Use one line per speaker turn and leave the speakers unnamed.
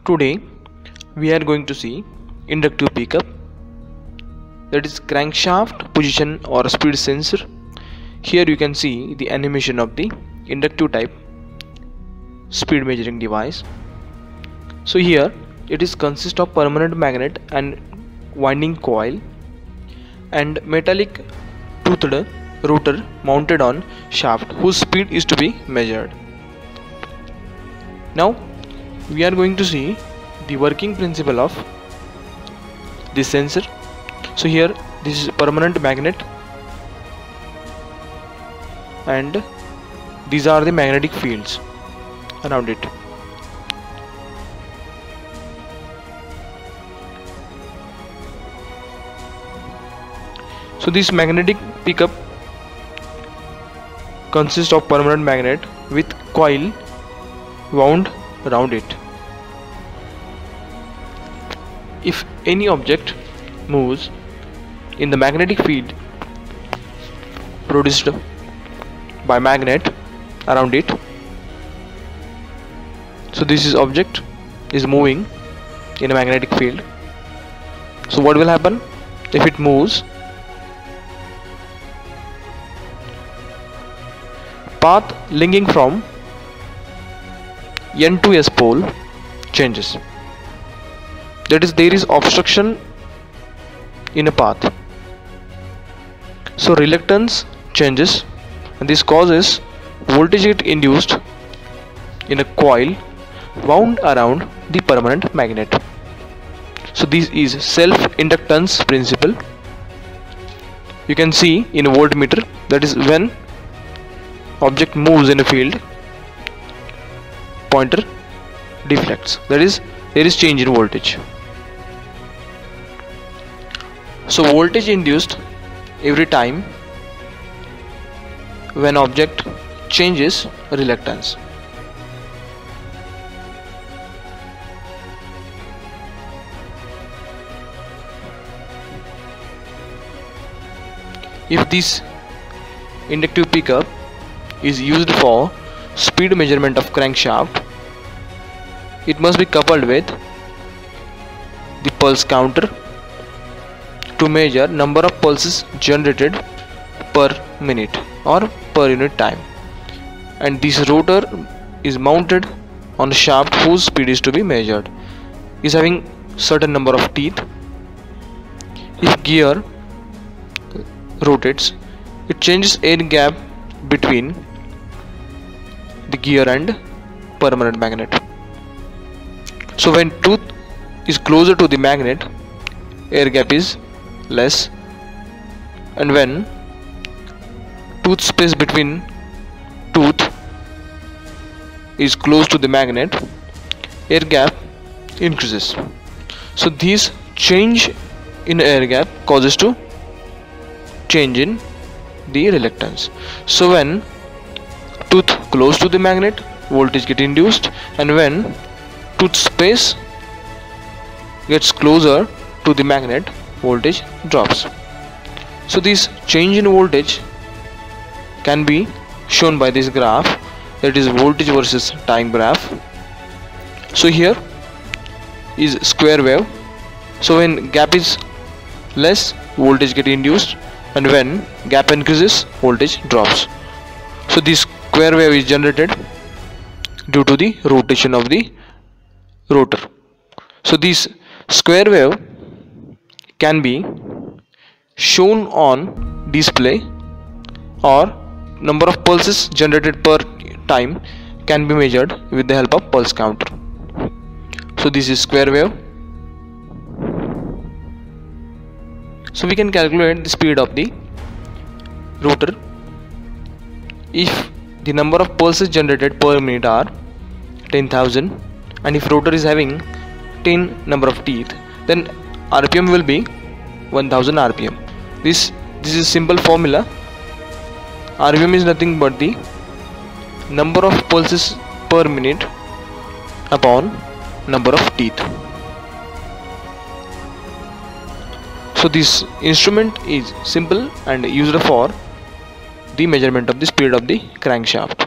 Today we are going to see inductive pickup, that is crankshaft position or speed sensor. Here you can see the animation of the inductive type speed measuring device. So here it is consist of permanent magnet and winding coil and metallic toothed rotor mounted on shaft whose speed is to be measured. Now we are going to see the working principle of this sensor. So here this is permanent magnet and these are the magnetic fields around it. So this magnetic pickup consists of permanent magnet with coil wound around it. If any object moves in the magnetic field produced by magnet around it, so this is object is moving in a magnetic field. So what will happen if it moves? Path linking from N to S pole changes. That is, there is obstruction in a path. So reluctance changes and this causes voltage get induced in a coil wound around the permanent magnet. So this is self-inductance principle. You can see in a voltmeter, that is when object moves in a field, pointer deflects, that is there is change in voltage. So voltage induced every time when object changes reluctance. If this inductive pickup is used for speed measurement of crankshaft, it must be coupled with the pulse counter to measure number of pulses generated per minute or per unit time, and this rotor is mounted on a shaft whose speed is to be measured, is having certain number of teeth. If gear rotates, it changes air gap between the gear and permanent magnet. So when tooth is closer to the magnet, air gap is less, and when tooth space between tooth is close to the magnet, air gap increases. So this change in air gap causes to change in the reluctance. So when tooth close to the magnet, voltage get induced, and when tooth space gets closer to the magnet, voltage drops. So this change in voltage can be shown by this graph, that is voltage versus time graph. So here is square wave. So when gap is less, voltage get induced, and when gap increases, voltage drops. So this square wave is generated due to the rotation of the rotor. So this square wave can be shown on display, or number of pulses generated per time can be measured with the help of pulse counter. So this is square wave. So we can calculate the speed of the rotor. If the number of pulses generated per minute are 10,000, and if rotor is having 10 number of teeth, then RPM will be 1000 RPM. This is simple formula. RPM is nothing but the number of pulses per minute upon number of teeth. So this instrument is simple and used for the measurement of the speed of the crankshaft.